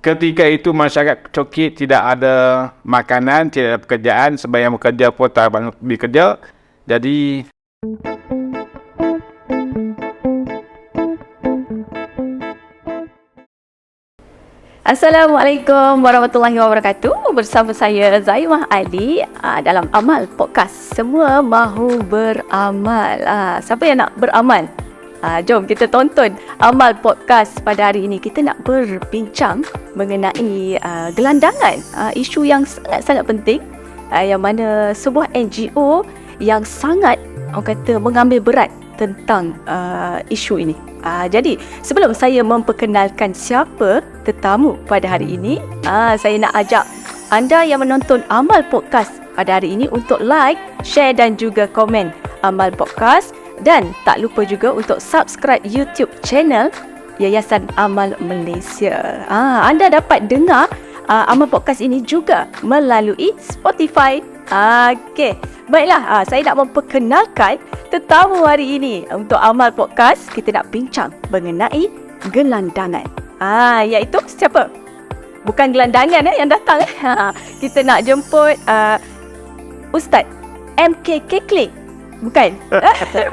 ketika itu masyarakat Coket tidak ada makanan, tidak ada pekerjaan, sebab yang bekerja pun tak banyak bekerja. Jadi Assalamualaikum warahmatullahi wabarakatuh. Bersama saya Zaimah Ali dalam Amal Podcast. Semua mahu beramal. Siapa yang nak beramal? Jom kita tonton Amal Podcast pada hari ini. Kita nak berbincang mengenai gelandangan, isu yang sangat-sangat penting, yang mana sebuah NGO yang sangat, orang kata, mengambil berat tentang isu ini. Jadi sebelum saya memperkenalkan siapa tetamu pada hari ini, saya nak ajak anda yang menonton Amal Podcast pada hari ini untuk like, share dan juga komen Amal Podcast. Dan tak lupa juga untuk subscribe YouTube channel Yayasan Amal Malaysia. Anda dapat dengar Amal Podcast ini juga melalui Spotify. Okey, baiklah, saya nak memperkenalkan tetamu hari ini. Untuk Amal Podcast, kita nak bincang mengenai gelandangan. Iaitu siapa? Bukan gelandangan yang datang. Kita nak jemput Ustaz MK Keklik. Bukan?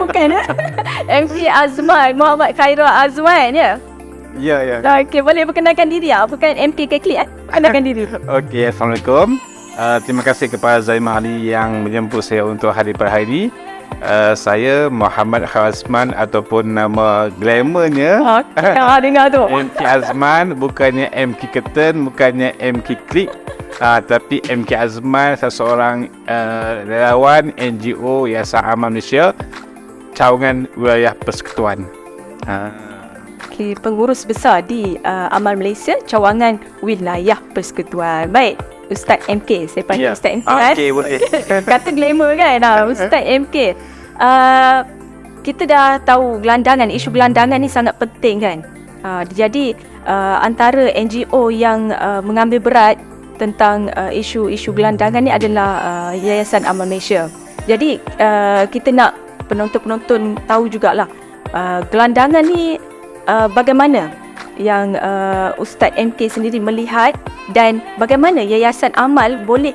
Bukan. MK Azman, Muhammad Khairul Azman, ya? Ya. Okey, boleh perkenalkan diri? Bukan MK Keklik, perkenalkan diri. Okey, Assalamualaikum. Terima kasih kepada Zaimah Ali yang menjemput saya untuk hari per hari. Saya Muhammad Khairul Azman, ataupun nama glamournya Dengar tu. MK Azman, bukannya MK Keten, bukannya MK Klik, tapi MK Azman, seseorang relawan NGO Yayasan Amal Malaysia, cawangan wilayah persekutuan. Okay, pengurus besar di Amal Malaysia, cawangan wilayah persekutuan. Baik, Ustaz MK, saya panggil Ustaz MK kan? Okey, boleh. Kata glamour kan? Ustaz MK, kita dah tahu gelandangan, isu gelandangan ni sangat penting kan? Jadi antara NGO yang mengambil berat tentang isu-isu gelandangan ni adalah Yayasan Amal Malaysia. Jadi kita nak penonton-penonton tahu jugalah gelandangan ni bagaimana yang Ustaz MK sendiri melihat, dan bagaimana Yayasan Amal boleh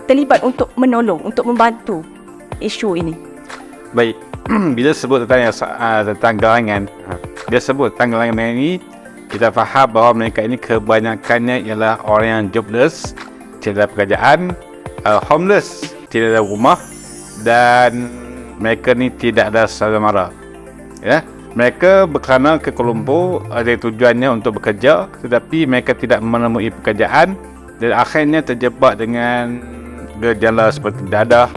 terlibat untuk menolong, untuk membantu isu ini. Baik, bila sebut tentang gelandangan, bila sebut tentang gelandangan ini, kita faham bahawa mereka ini kebanyakannya ialah orang yang jobless, tidak ada pekerjaan, homeless, tidak ada rumah, dan mereka ni tidak ada saudara mara. Ya, mereka berkelana ke Kuala Lumpur ada tujuannya untuk bekerja, tetapi mereka tidak menemui pekerjaan dan akhirnya terjebak dengan gejala seperti dadah,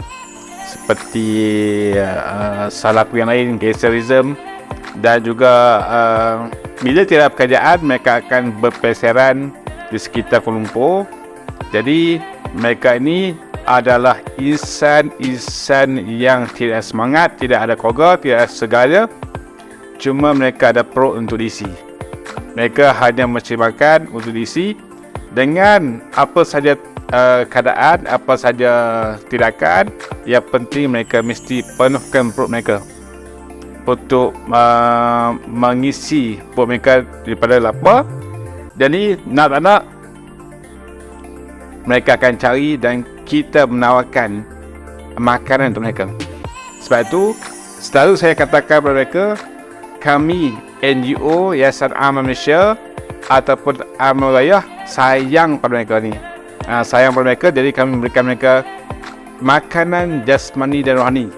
seperti salaku yang lain, gangsterism, dan juga bila tidak ada pekerjaan, mereka akan berpeleseran di sekitar Kuala Lumpur. Jadi mereka ini adalah insan-insan yang tidak semangat, tidak ada keluarga, tidak ada segala. Cuma mereka ada perut untuk diisi. Mereka hanya mencari makan untuk diisi. Dengan apa saja keadaan, apa saja tindakan, yang penting mereka mesti penuhkan perut mereka untuk mengisi perut mereka daripada lapar. Jadi nak tak nak, mereka akan cari dan kita menawarkan makanan untuk mereka. Sebab itu selalu saya katakan kepada mereka, kami NGO Yayasan Amal Malaysia ataupun Amal Wilayah sayang pada mereka ni. Sayang pada mereka, jadi kami memberikan mereka makanan jasmani dan rohani.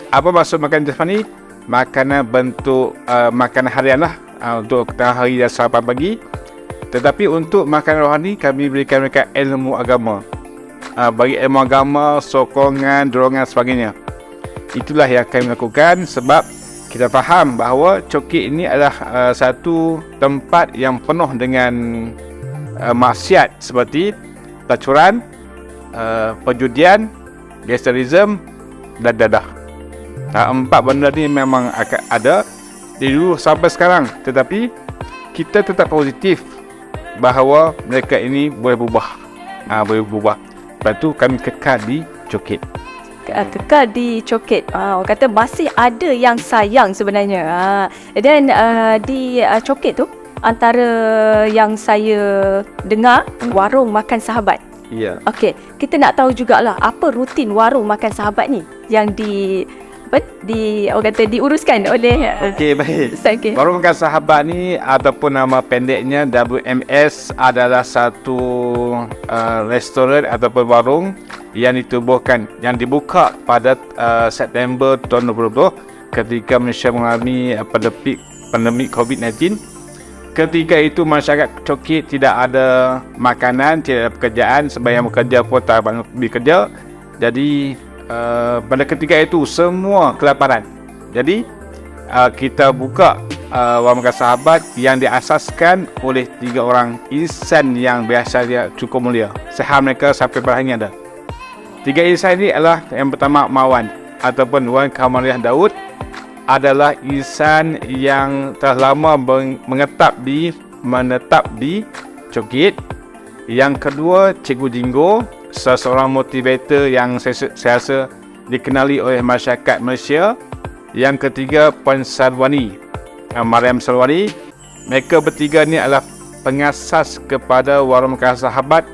Apa maksud makanan jasmani? Makanan bentuk makanan harian lah, untuk tengah hari dan sarapan pagi. Tetapi untuk makanan rohani, kami berikan mereka ilmu agama. Bagi ilmu agama, sokongan, dorongan sebagainya. Itulah yang kami lakukan, sebab kita faham bahawa Coket ini adalah satu tempat yang penuh dengan maksiat seperti pelacuran, perjudian, gangsterism dan dadah. Empat benda ni memang akan ada dari dulu sampai sekarang, tetapi kita tetap positif bahawa mereka ini boleh berubah. Boleh berubah. Lepas tu kami kekal di Coket. Kekal di Coket. Orang kata masih ada yang sayang sebenarnya. Dan di Coket tu antara yang saya dengar, warung makan sahabat. Ya. Okey, kita nak tahu jugalah apa rutin warung makan sahabat ni yang diuruskan oleh Okey, baik. Ustaz. Okey. Warung Makan Sahabat ni ataupun nama pendeknya WMS adalah satu restoran ataupun warung yang dibuka pada September tahun 2020 ketika Malaysia mengalami pandemik COVID-19. Ketika itu masyarakat Coket tidak ada makanan, tidak ada pekerjaan, sebab yang bekerja pun tak banyak bekerja. Jadi pada ketika itu semua kelaparan. Jadi kita buka Warung Makan Sahabat yang diasaskan oleh 3 orang insan yang biasa dia cukup mulia. Saham mereka sampai pada hari ini ada. 3 insan ini adalah yang pertama Mawan ataupun Wan Kamariah Daud, adalah insan yang telah lama menetap di Coket. Yang kedua, Cikgu Jinggo, seseorang motivator yang saya rasa dikenali oleh masyarakat Malaysia. Yang ketiga, Puan Sarwani, Mariam Sarwani. Mereka bertiga ni adalah pengasas kepada Warung Makan Sahabat.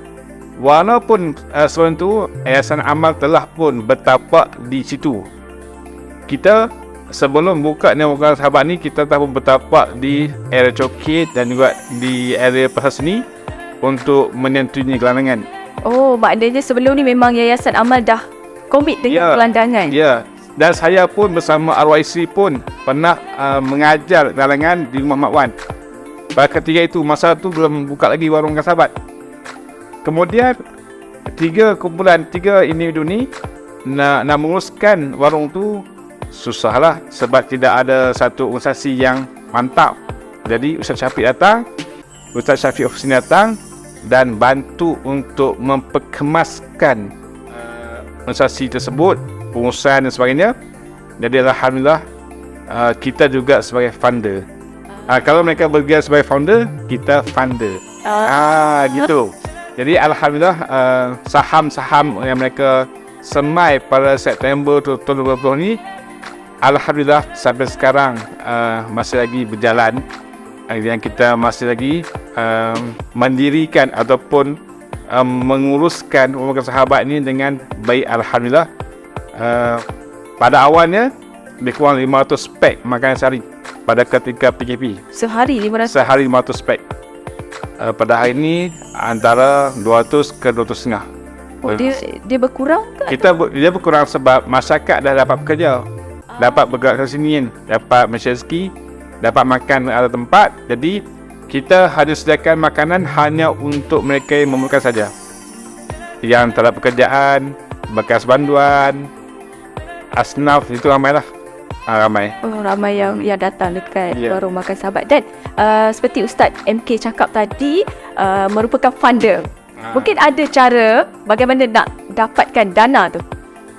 Walaupun sebelum itu Yayasan Amal telah pun bertapak di situ. Kita sebelum buka ni Warung Makan Sahabat ni, kita telah pun bertapak di area Coket dan juga di area Pasar Seni untuk menyentuhi gelandangan. Oh, maknanya sebelum ni memang Yayasan Amal dah komit dengan gelandangan. Ya. Dan saya pun bersama RYC pun pernah mengajar gelandangan di Rumah Mak Wan. Pada ketika itu, masa tu belum buka lagi Warung Makan Sahabat. Kemudian 3 individu ni nak menguruskan warung tu susahlah, sebab tidak ada satu organisasi yang mantap. Jadi Ustaz Syafiq datang, Ustaz Syafiq Husni datang dan bantu untuk memperkemaskan organisasi tersebut, pengurusan dan sebagainya. Jadi alhamdulillah kita juga sebagai founder. Kalau mereka bergerak sebagai founder, kita funder. Gitu. Jadi alhamdulillah saham-saham yang mereka semai pada September tahun 2020 ni, alhamdulillah sampai sekarang masih lagi berjalan. Yang kita masih lagi mendirikan ataupun menguruskan Warung Makan Sahabat ini dengan baik, alhamdulillah. Pada awalnya lebih kurang 500 pack makanan sehari pada ketika PKP. Sehari 500? Sehari 500 pack. Pada hari ini antara 200 ke 200.5. Oh, dia berkurang ke? Dia berkurang sebab masyarakat dah dapat bekerja, dapat bergerak ke sini, dapat rezeki, dapat makan ada tempat. Jadi kita hanya sediakan makanan hanya untuk mereka yang memerlukan saja, yang tak ada pekerjaan, bekas banduan, asnaf, itu ramailah. Ramai. Oh, ramai yang datang dekat Warung Makan Sahabat. Dan seperti Ustaz MK cakap tadi, merupakan funder. Mungkin ada cara bagaimana nak dapatkan dana tu.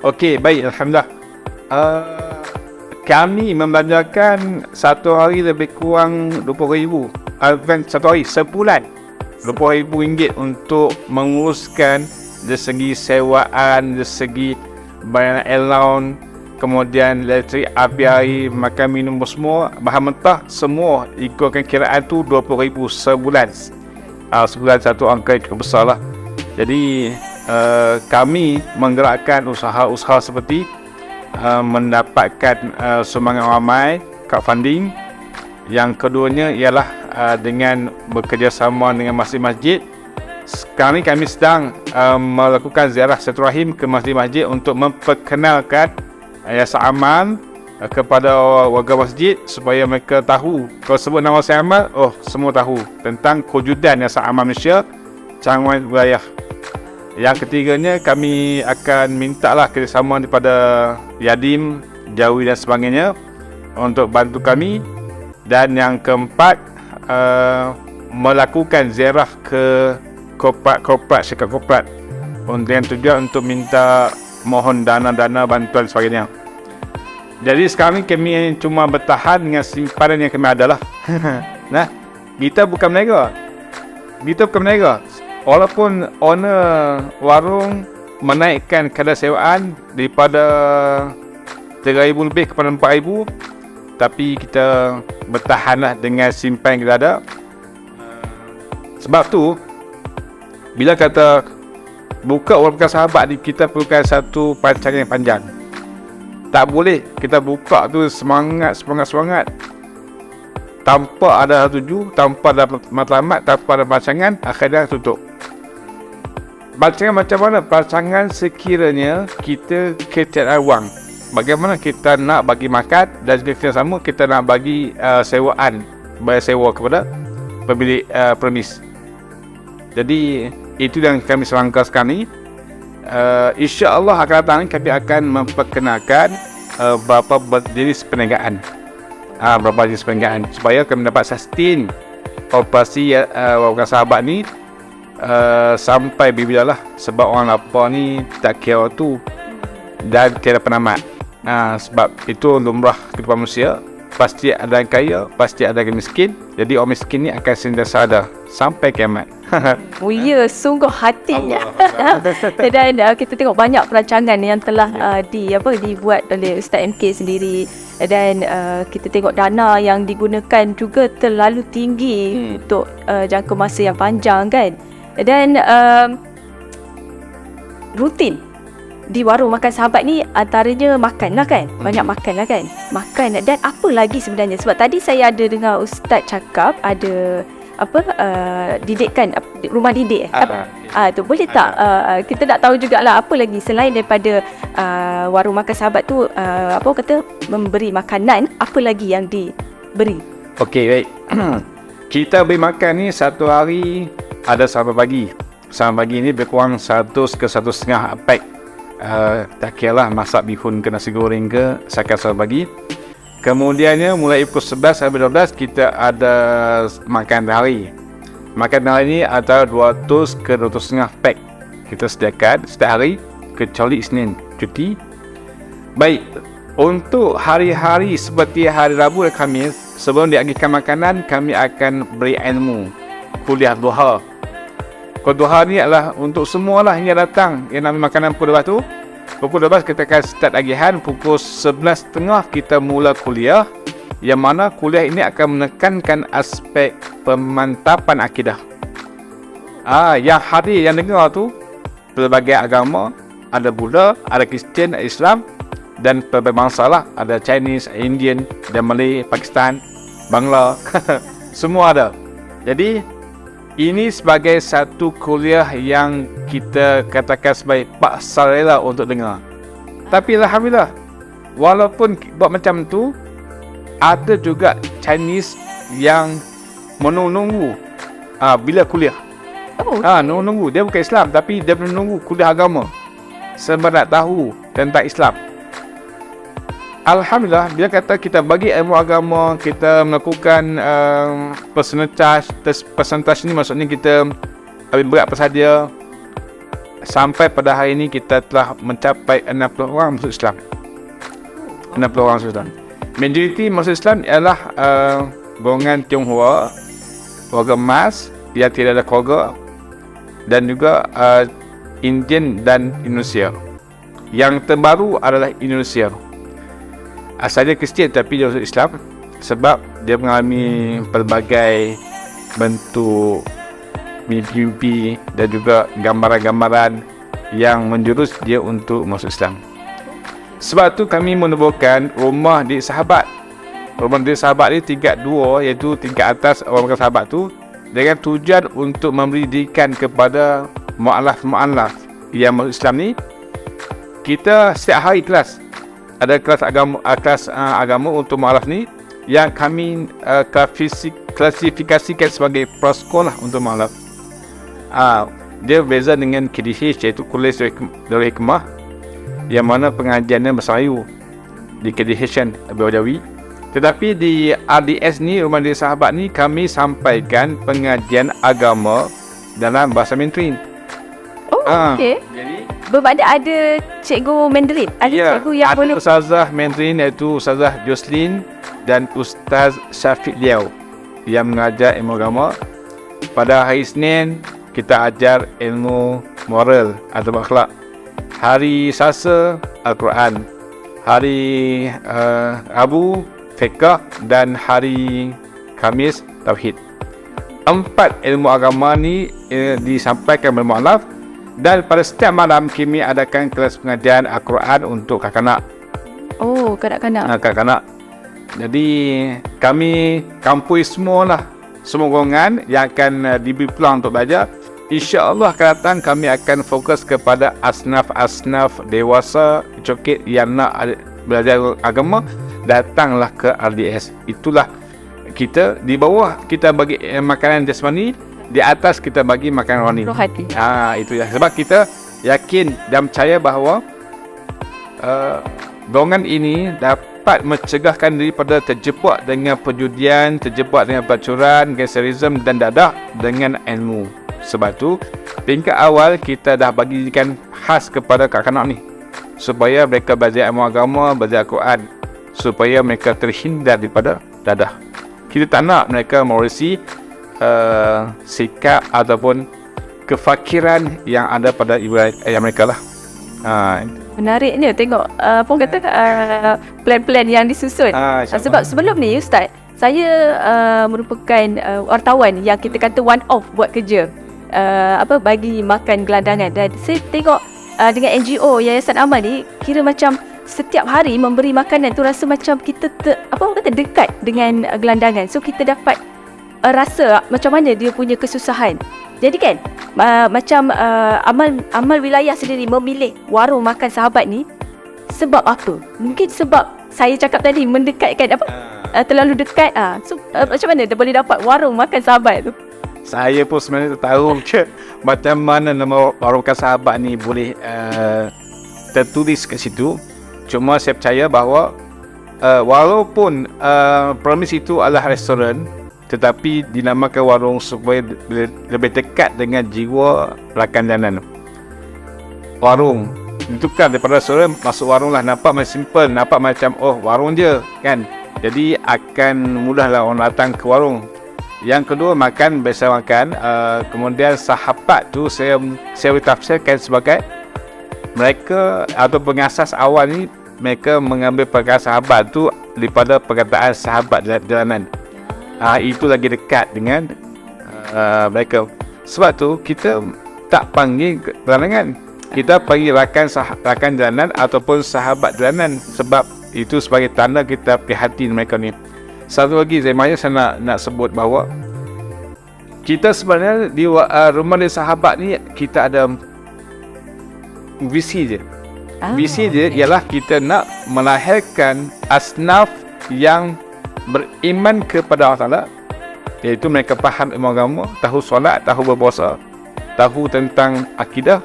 Okey, baik, alhamdulillah. Kami membelanjakan satu hari lebih kurang 20,000. Bukan satu hari, sebulan RM20,000 untuk menguruskan dari segi sewaan, dari segi bayaran allowance, kemudian elektrik, api air, makan minum semua, bahan mentah semua ikutkan kiraan tu 20,000 sebulan. Sebulan satu angka cukup besar lah. Jadi kami menggerakkan usaha-usaha seperti mendapatkan sumbangan ramai, crowdfunding. Yang keduanya ialah dengan bekerjasama dengan masjid-masjid. Sekarang ni kami sedang melakukan ziarah silaturahim ke masjid-masjid untuk memperkenalkan Yayasan Amal kepada warga masjid supaya mereka tahu. Kalau sebut nama Yayasan Amal, semua tahu tentang kewujudan Yayasan Amal Malaysia Cawangan Wilayah. Yang ketiganya, kami akan mintalah kerjasama daripada Yadim, Jawi dan sebagainya untuk bantu kami. Dan yang keempat, melakukan ziarah ke syarikat korporat dengan tujuan untuk minta mohon dana-dana bantuan sebagainya. Jadi sekarang ni kami cuma bertahan dengan simpanan yang kami ada lah. Nah, kita bukan meniaga. Walaupun owner warung menaikkan kadar sewaan daripada 3,000 lebih kepada 4,000, tapi kita bertahanlah dengan simpan yang kita ada. Sebab tu bila kata buka Warung Makan Sahabat ni, kita perlukan satu perancangan yang panjang. Tak boleh kita buka tu semangat tanpa ada tuju, tanpa ada matlamat, tanpa ada perancangan, akhirnya tutup. Perancangan macam mana? Perancangan sekiranya kita ketiadaan wang. Bagaimana kita nak bagi makan, dan kita sama kita nak bagi sewaan, bayar sewa kepada pemilik premis. Jadi itu yang kami selangkah sekarang ni. InsyaAllah akan datang kami akan memperkenalkan beberapa jenis perniagaan, supaya kami dapat sustain operasi Warung Makan Sahabat ni sampai bila lah. Sebab orang lapar ni tak kira tu dan tiada penamat. Sebab itu lumrah kehidupan manusia, pasti ada yang kaya, pasti ada yang miskin. Jadi orang miskin ni akan sentiasa ada sampai kiamat. Ya, sungguh hatinya. Dan kita tengok banyak perancangan yang telah dibuat oleh Ustaz MK sendiri, dan kita tengok dana yang digunakan juga terlalu tinggi untuk jangka masa yang panjang kan. Dan rutin di Warung Makan Sahabat ni antaranya makan lah kan. Banyak makan lah kan. Makan, dan apa lagi sebenarnya? Sebab tadi saya ada dengar Ustaz cakap ada didikan, rumah didik tu boleh tak kita nak tahu jugalah apa lagi selain daripada Warung Makan Sahabat tu, memberi makanan, apa lagi yang diberi? Okey, baik. Kita beri makan ni satu hari ada sampai pagi. Sampai pagi ni lebih kurang 100 ke 1.5 pack. Tak kira lah masak bihun ke nasi goreng ke, sakan sampai pagi. Kemudiannya mulai pukul 11 sampai 12 kita ada makan hari. Makan hari ni antara 200 ke 200.5 pack kita sediakan setiap hari kecuali Isnin cuti. Baik, untuk hari-hari seperti hari Rabu dan Khamis, sebelum diagihkan makanan, kami akan beri ilmu kuliah duha. Kuliah duha ni adalah untuk semualah yang datang yang nak makanan pukul 12 tu. Pukul 12 kita akan start agihan, pukul 11.30 kita mula kuliah, yang mana kuliah ini akan menekankan aspek pemantapan akidah. Yang hadir, yang dengar tu pelbagai agama, ada Buddha, ada Kristian, ada Islam, dan pelbagai bangsa lah, ada Chinese, Indian, dan Malay, Pakistan, Bangla, semua ada. Jadi ini sebagai satu kuliah yang kita katakan sebagai paksa rela untuk dengar. Tapi Alhamdulillah, walaupun buat macam tu, ada juga Chinese yang menunggu bila kuliah. Nunggu. Dia bukan Islam, tapi dia menunggu kuliah agama sebab nak tahu tentang Islam. Alhamdulillah, bila kata kita bagi ilmu agama, kita melakukan persentage ni, maksudnya kita ambil berat persadia, sampai pada hari ini kita telah mencapai 60 orang masuk Islam. 60 orang masuk Islam. Majoriti masuk Islam ialah golongan Tionghoa, warga emas yang tidak ada keluarga, dan juga Indian dan Indonesia. Yang terbaru adalah Indonesia. Asalnya Kristian tapi dia masuk Islam sebab dia mengalami pelbagai bentuk mimpi-mimpi dan juga gambaran-gambaran yang menjurus dia untuk masuk Islam. Sebab tu kami menubuhkan Rumah Didik Sahabat. Rumah Didik Sahabat ni tingkat 2, iaitu tingkat atas Warung Makan Sahabat tu, dengan tujuan untuk memberi didikan kepada mu'alaf-mu'alaf yang masuk Islam ni. Kita setiap hari kelas, ada kelas agama untuk mu'alaf ni yang kami klasifikasikan sebagai prasekolah untuk mu'alaf. Dia berbeza dengan KDH, iaitu Kuliah Darul Hikmah, yang mana pengajiannya bahasa Melayu di KDH Jawi. Tetapi di RDS ni, Rumah Didik Sahabat ni, kami sampaikan pengajian agama dalam bahasa Mandarin. Okey. Bermakna ada cikgu Mandarin, ada cikgu yang boleh. Ada Ustazah Mandarin, iaitu Ustazah Jocelyn dan Ustaz Syafiq Liao yang mengajar ilmu agama. Pada hari Isnin kita ajar ilmu moral atau akhlak. Hari Selasa Al-Quran. Hari Rabu fiqh, dan hari Khamis tauhid. 4 ilmu agama ni disampaikan bermualaf, dan pada setiap malam kami adakan kelas pengajian Al-Quran untuk kanak-kanak. Oh, kanak-kanak. Kanak-kanak. Jadi kami kampus semualah, semua golongan yang akan diberi peluang untuk belajar. InsyaAllah akan datang kami akan fokus kepada asnaf-asnaf dewasa cokit yang nak belajar agama, datanglah ke RDS. Itulah kita. Di bawah kita bagi makanan jasmani, di atas kita bagi makanan rohani. Itu ya. Sebab kita yakin dan percaya bahawa golongan ini dapat mencegahkan daripada terjebak dengan perjudian, terjebak dengan pelacuran, gangsterisme dan dadah dengan ilmu. Sebab tu tingkat awal kita dah bagikan khas kepada kanak-kanak ni, supaya mereka belajar ilmu agama, belajar Al-Quran, supaya mereka terhindar daripada dadah. Kita tak nak mereka mewarisi sikap ataupun kefakiran yang ada pada ibu ayah mereka lah. Menariknya tengok Pong kata plan-plan yang disusun. Sebab sebelum ni Ustaz, saya merupakan wartawan yang kita kata one off buat kerja bagi makan gelandangan, dan saya tengok dengan NGO Yayasan Amal ni kira macam setiap hari memberi makanan tu rasa macam kita dekat dengan gelandangan. So kita dapat rasa macam mana dia punya kesusahan. Jadi kan macam amal wilayah sendiri memilih warung makan sahabat ni sebab apa? Mungkin sebab saya cakap tadi mendekatkan terlalu dekat. So macam mana dia boleh dapat warung makan sahabat tu? Saya pun sebenarnya tak tahu macam mana nama warung makan sahabat ni boleh tertulis kat situ. Cuma saya percaya bahawa walaupun premis itu adalah restoran, tetapi dinamakan warung supaya lebih dekat dengan jiwa rakan janan. Warung itu kan daripada restoran, masuk warung lah, nampak macam simple, nampak macam warung je kan. Jadi akan mudahlah orang datang ke warung. Yang kedua, makan, biasa makan. Kemudian sahabat tu saya tafsirkan sebagai mereka atau pengasas awal ni, mereka mengambil perkataan sahabat tu daripada perkataan sahabat jalanan. Itu lagi dekat dengan mereka. Sebab tu kita tak panggil gelandangan, kita panggil rakan jalanan ataupun sahabat jalanan, sebab itu sebagai tanda kita prihatin mereka ni. Satu lagi saya nak sebut bahawa kita sebenarnya di rumah dia sahabat ni kita ada visi je. Visi dia ialah kita nak melahirkan asnaf yang beriman kepada Allah Ta'ala, iaitu mereka faham ilmu agama, tahu solat, tahu berpuasa, tahu tentang akidah.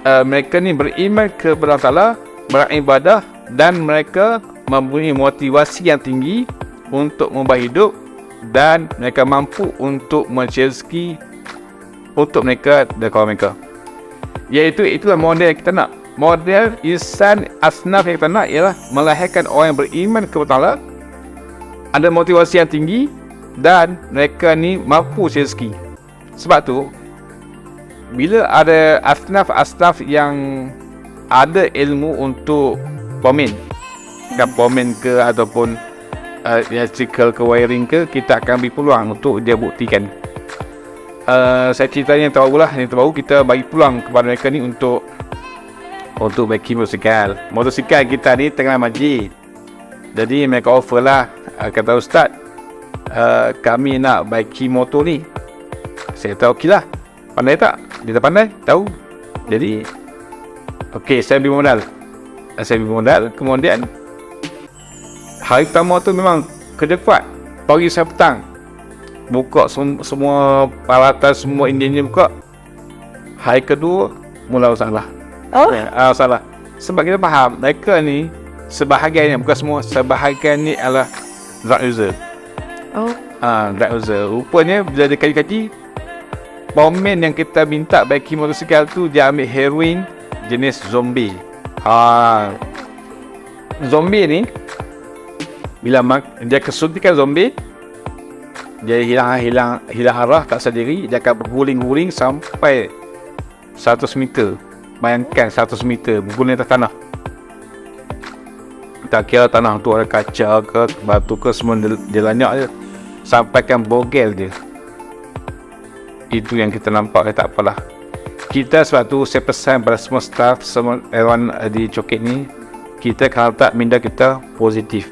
Mereka ni beriman kepada Allah Ta'ala, beribadah, dan mereka mempunyai motivasi yang tinggi untuk mengubah hidup, dan mereka mampu untuk mencari rezeki untuk mereka dan kawan mereka. Itulah model yang kita nak. Model insan asnaf yang kita nak ialah melahirkan orang yang beriman kepada Allah, ada motivasi yang tinggi, dan mereka ni mampu cari rezeki. Sebab tu bila ada asnaf-asnaf yang ada ilmu untuk pomen ke ataupun electrical ke wiring ke, kita akan beri peluang untuk dia buktikan. Saya cerita yang terbaru kita bagi peluang kepada mereka ni untuk bagi motosikal kita ni tengah majid. Jadi mereka offer lah, kata Ustaz, kami nak baiki motor ni. Saya tahu okey lah, pandai tak? Dia tak pandai, tahu. Jadi okey, saya beri modal. Kemudian hari pertama tu memang kerja kuat, pagi sampai petang buka semua peralatan, semua enjin buka. Hari kedua mula salah. Salah. Sebab kita faham mereka ni sebahagiannya, bukan semua, sebahagian ni adalah drug user. Drug user. Rupanya bila dia kaji-kaji, pomen yang kita minta baiki motosikal tu dia ambil heroin jenis zombie. Zombie ni bila dia kesuntikan zombie, dia hilang arah, tak sediri, dia akan berguling-guling sampai 100 meter. Bayangkan 100 meter berguling atas tanah. Tak kira tanah tu ada kaca ke batu ke, semua dia lanyak je sampaikan bogel dia. Itu yang kita nampak, tak apalah. Kita sebab tu saya pesan pada semua staff, semua karyawan di Coket ni, kita kalau tak minda kita positif.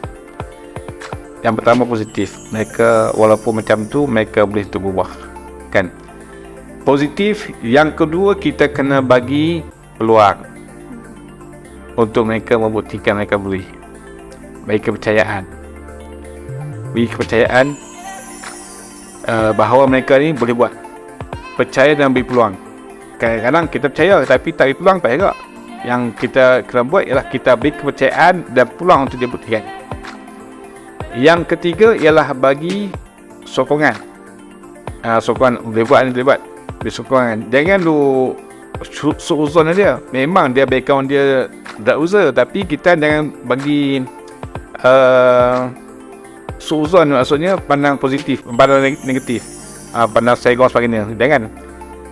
Yang pertama positif, mereka walaupun macam tu mereka boleh untuk berubah, kan? Positif. Yang kedua, kita kena bagi peluang untuk mereka membuktikan mereka boleh. Bagi kepercayaan, bahawa mereka ni boleh buat. Percaya dan beri peluang. Kadang-kadang kita percaya tapi tak beri peluang, tak juga. Yang kita kena buat ialah kita beri kepercayaan dan peluang untuk dia buktikan. Yang ketiga ialah bagi sokongan. Sokongan boleh buat, beri sokongan. Jangan lu suuzon dia. Memang dia background dia tak usaha, tapi kita jangan bagi suuzon, maksudnya pandang positif, pandang negatif, pandang segong sebagainya. Jangan.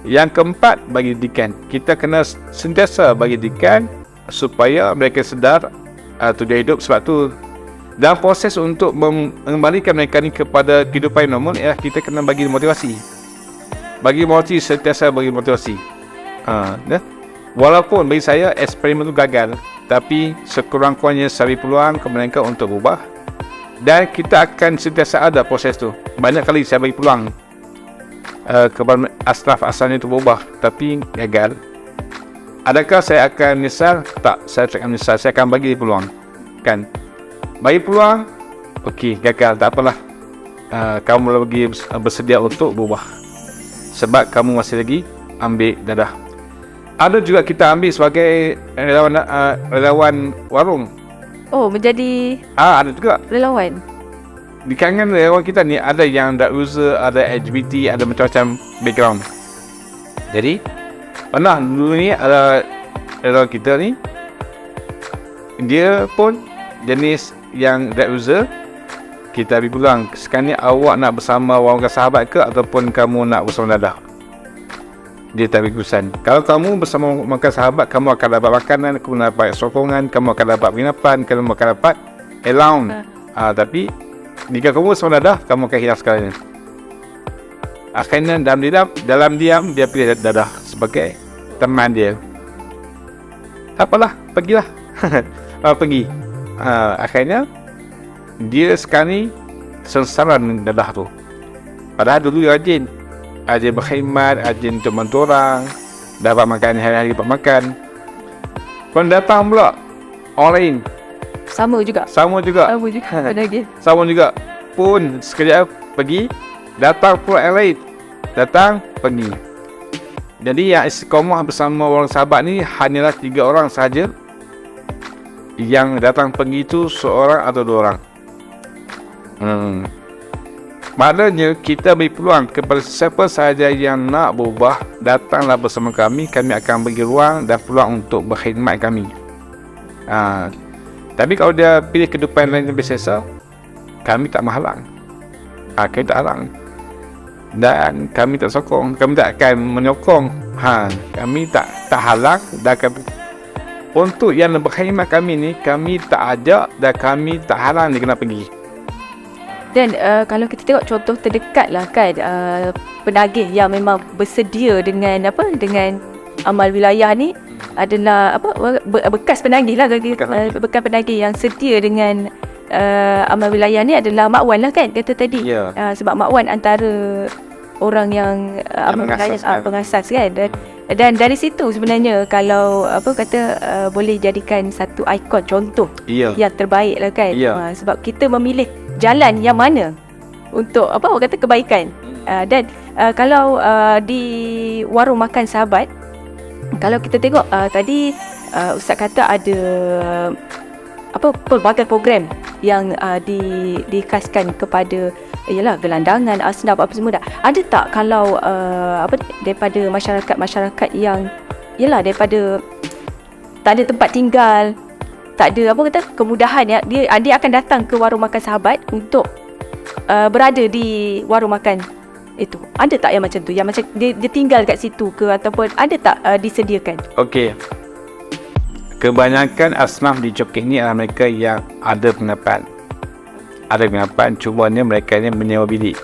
Yang keempat, bagi didikan. Kita kena sentiasa bagi didikan supaya mereka sedar tujuan hidup. Sebab tu dalam proses untuk mengembalikan mereka ni kepada kehidupan normal, ialah kita kena bagi motivasi. Sentiasa bagi motivasi. Walaupun bagi saya eksperimen tu gagal, tapi sekurang-kurangnya saya beri peluang kepada mereka untuk berubah. Dan kita akan sentiasa ada proses tu. Banyak kali saya bagi peluang kepada asnaf asalnya itu berubah, tapi gagal. Adakah saya akan menyesal? Tak, saya tak akan menyesal. Saya akan bagi peluang, kan? Bagi peluang, okey, gagal, tak apalah. Kamu lagi bersedia untuk berubah, sebab kamu masih lagi ambil dadah. Ada juga kita ambil sebagai relawan warung. Oh, menjadi Ada juga. relawan. Di kalangan relawan kita ni ada yang dak user, ada LGBT, ada macam-macam background. Jadi pernah dulu ni ada relawan kita ni, dia pun jenis yang dak user. Kita beri peluang, sekarang ni awak nak bersama warung sahabat ke ataupun kamu nak bersama dadah? Dia tak beri keputusan. Kalau kamu bersama makan sahabat, kamu akan dapat makanan, kamu akan dapat sokongan, kamu akan dapat penginapan, kamu akan dapat allowance. Tapi jika kamu bersama dadah, kamu akan hilang segalanya. Akhirnya dalam diam dia pilih dadah sebagai teman dia. Tak apalah, pergilah. Pergi. Akhirnya dia sekarang ni sengsara dengan dadah tu. Padahal dulu dia rajin berkhidmat, rajin untuk bantu orang, dapat makan hari-hari, dapat makan. Pun datang pula orang lain, Sama juga. Penagih. Sama juga. Pun sekejap pergi, datang pula yang lain, datang pergi. Jadi yang istiqamah bersama orang sahabat ni hanyalah 3 orang sahaja. Yang datang pergi tu seorang atau 2 orang. Maknanya kita beri peluang kepada siapa sahaja yang nak berubah, datanglah bersama kami. Kami akan bagi ruang dan peluang untuk berkhidmat kami. Tapi kalau dia pilih kehidupan lain yang biasa, kami tak menghalang. Kami tak halang. Dan kami tak sokong. Kami tak akan menyokong. Kami tak halang. Dan kami, untuk yang berkhidmat kami ni, kami tak ajak dan kami tak halang dia kena pergi. Dan kalau kita tengok contoh terdekat lah kan, penagih yang memang bersedia dengan amal wilayah ni adalah bekas penagih lah, bekas penagih yang sedia dengan amal wilayah ni adalah Mak Wan lah kan, kata tadi. Sebab Mak Wan antara orang yang amal wilayah pengasas kan. Dan dari situ sebenarnya kalau boleh jadikan satu ikon contoh yang terbaik lah kan. Sebab kita memilih jalan yang mana untuk orang kata kebaikan. Dan kalau di warung makan sahabat, kalau kita tengok tadi Ustaz kata ada pelbagai program yang dikhaskan kepada gelandangan, asnaf apa semua dah. Ada tak kalau daripada masyarakat yang daripada tak ada tempat tinggal, tak ada kemudahan ya, dia akan datang ke warung makan sahabat untuk berada di warung makan itu. Ada tak yang macam tu, yang macam dia tinggal kat situ ke, ataupun ada tak disediakan? Okey, kebanyakan asnaf di Coket ni adalah mereka yang ada penginapan. Cumanya mereka ni menyewa bilik.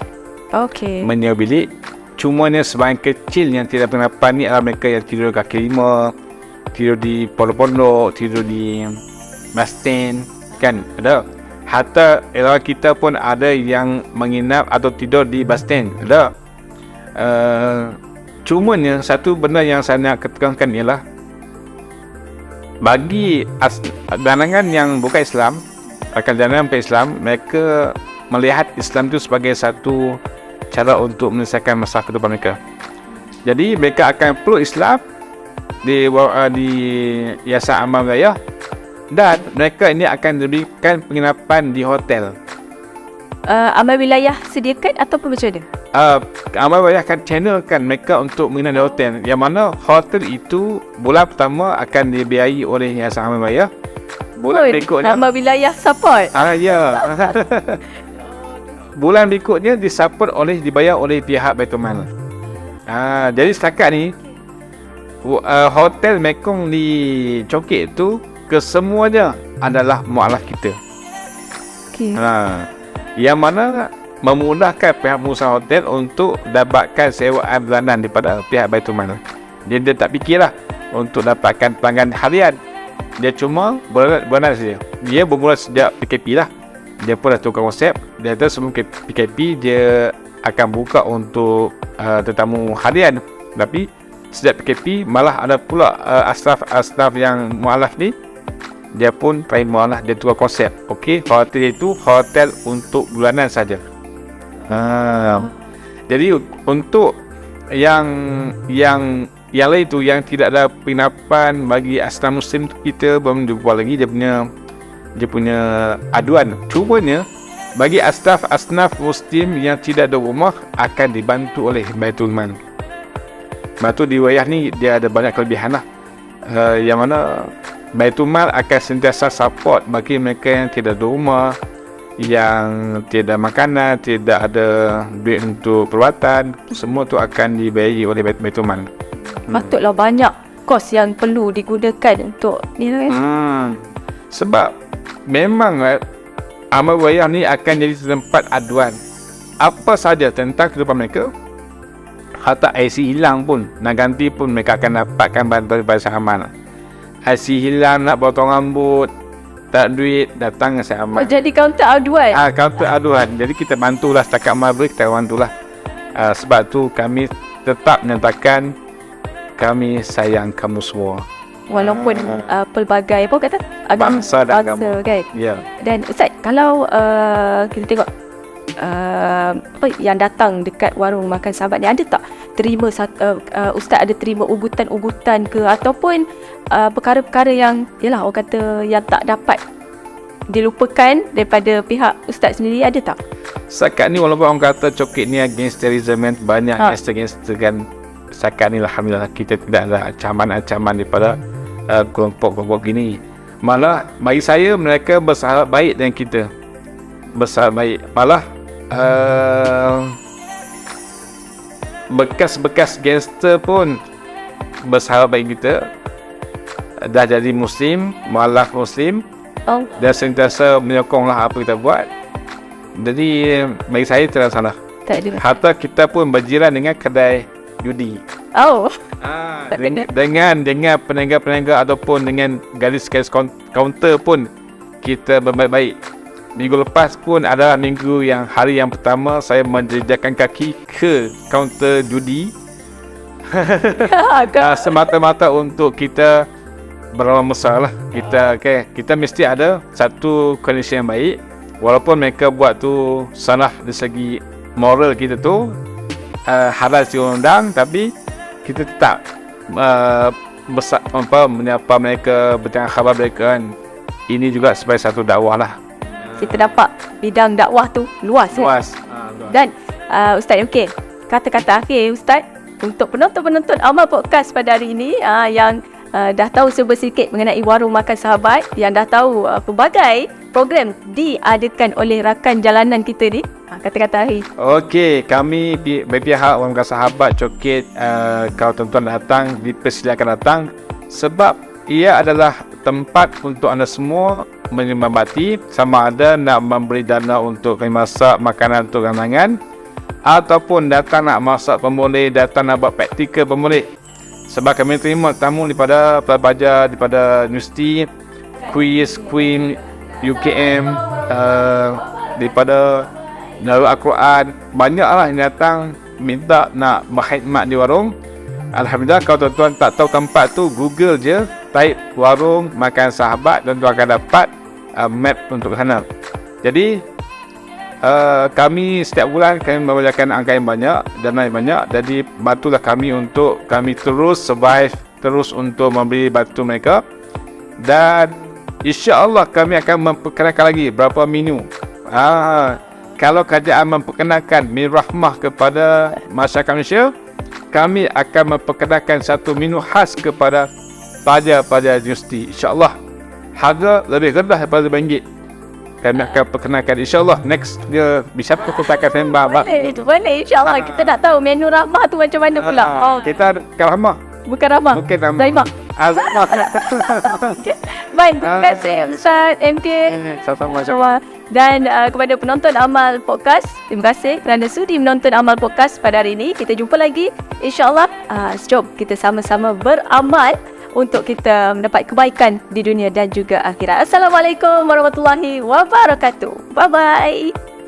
Okey. Menyewa bilik. Cumanya sebahagian kecil yang tidak penginapan ni adalah mereka yang tidur kaki lima, tidur di pondok-pondok, tidur di bus stand, kan? Ada. Hatta era kita pun ada yang menginap atau tidur di bus stand. Ada. Cumanya satu benda yang saya nak ketekankan ialah bagi pandangan yang bukan Islam, pandangan Islam, mereka melihat Islam itu sebagai satu cara untuk menyelesaikan masalah kehidupan mereka. Jadi mereka akan peluk Islam di Yayasan Amal Wilayah, dan mereka ini akan diberikan penginapan di hotel. Amal wilayah sediakan ataupun macam mana? Amal Wilayah akan channelkan mereka untuk menginap di hotel, yang mana hotel itu bulan pertama akan dibiayai oleh Yayasan Amal Wilayah. Bulan berikutnya Amal wilayah support. ya. Bulan berikutnya dibayar oleh pihak Baitul Mal. Jadi setakat ni hotel Mekong di Chongqing itu kesemuanya adalah mualaf kita. Okey. Yang mana memudahkan pihak pengusaha hotel untuk dapatkan sewaan bulanan daripada pihak Baitul Mal. Dia tak fikirlah untuk dapatkan pelanggan harian. Dia cuma bulanan saja. Dia bermula sejak PKP lah. Dia pun dah tukar konsep. Dia kata sebelum PKP dia akan buka untuk tetamu harian. Tapi sejak PKP malah ada pula asnaf yang mualaf ni, dia pun lain mualaf, dia tukar konsep. Okey, hotel itu hotel untuk bulanan saja. Jadi untuk yang lain tu yang tidak ada penginapan bagi asnaf muslim tu, kita belum buat lagi dia punya aduan. Cumanya bagi asnaf muslim yang tidak ada rumah akan dibantu oleh Baitul Mal. Batu di wilayah ni dia ada banyak kelebihan lah. Yang mana Baitul Mal akan sentiasa support bagi mereka yang tidak ada rumah, yang tidak ada makanan, tidak ada duit untuk perawatan. Semua tu akan dibayari oleh Baitul Mal. Patutlah banyak kos yang perlu digunakan untuk ni lah. Sebab memang amal wilayah ni akan jadi tempat aduan apa saja tentang kehidupan mereka. Hatta IC hilang pun, nak ganti pun mereka akan dapatkan bantuan daripada Sahaman. IC hilang, nak potong rambut, tak duit, datang ke Sahaman. Jadi kaunter aduan. Kaunter aduan. Jadi kita bantulah setakat mampu, kita bantulah. Sebab tu kami tetap menyatakan kami sayang kamu semua. Walaupun pelbagai apa kata bangsa dan agama kan. Ya. Dan Ustaz, kalau kita tengok apa yang datang dekat warung makan Sahabat ni, ada tak terima Ustaz ada terima ugutan-ugutan ke, ataupun perkara-perkara yang yalah orang kata yang tak dapat dilupakan daripada pihak Ustaz sendiri, ada tak? Setakat ni walaupun orang kata Chongqing ni gangsterism kan, banyak gangster kan, setakat ni alhamdulillah kita tidak ada ancaman-ancaman daripada kelompok-kelompok gini. Malah bagi saya mereka bersahabat baik dengan kita, bersahabat baik. Malah bekas-bekas gangster pun bersahabat baik kita, dah jadi muslim, mualaf muslim, dan sentiasa menyokonglah apa kita buat. Jadi bagi saya tidak salah. Tak ada. Hatta kita pun berjiran dengan kedai judi. Dengan peniaga-peniaga ataupun dengan garis-garis kaunter pun kita berbaik-baik. Minggu lepas pun ada hari yang pertama saya menjejakkan kaki ke kaunter judi. Semata-mata untuk kita berlawan besar lah. Kita mesti ada satu kondisi yang baik. Walaupun mereka buat tu salah dari segi moral kita tu, halal si undang, tapi kita tetap menyapa mereka, bertanya khabar mereka kan. Ini juga sebagai satu dakwah lah. Kita dapat bidang dakwah tu luas. Dan Ustaz, okey, kata-kata akhir Ustaz untuk penonton-penonton Amal Podcast pada hari ini yang dah tahu sedikit mengenai warung makan Sahabat, yang dah tahu pelbagai program diadakan oleh rakan jalanan kita ni, kata-kata akhir. Okey, kami berpihak warung makan Sahabat Chongqing, kalau tuan-tuan datang, dipersilakan datang, sebab ia adalah tempat untuk anda semua menyembah bakti, sama ada nak memberi dana untuk kami masak makanan untuk ganangan, ataupun datang nak masak pun boleh, datang nak buat praktikal pun boleh. Sebab kami terima tamu daripada pelajar daripada universiti, Quiz, Queen, UKM, daripada Darul Al-Quran. Banyaklah yang datang minta nak berkhidmat di warung. Alhamdulillah, kalau tuan-tuan tak tahu tempat tu, Google je, type warung makan sahabat dan tuan akan dapat map untuk sana. Jadi kami setiap bulan kami membawakan angka yang banyak, dana yang banyak. Jadi bantulah kami untuk kami terus survive, terus untuk memberi bantu mereka. Dan insya-Allah kami akan memperkenalkan lagi berapa menu. Kalau kerajaan memperkenalkan menu rahmah kepada masyarakat Malaysia, kami akan memperkenalkan satu menu khas kepada pelajar-pelajar universiti. InsyaAllah harga lebih rendah daripada RM5. Kami akan perkenalkan insyaAllah next dia bisa kita akan sembah. Boleh insyaAllah. Kita nak tahu menu rahmah tu macam mana pula. Kita ada rahmah. Bukan rahmah. Mungkin rahmah. Zaimah. Baik, terima kasih Ustaz MK. Sama-sama. Dan kepada penonton Amal Podcast, terima kasih kerana sudi menonton Amal Podcast pada hari ini. Kita jumpa lagi insyaAllah. Jom kita sama-sama beramal untuk kita mendapat kebaikan di dunia dan juga akhirat. Assalamualaikum warahmatullahi wabarakatuh. Bye-bye.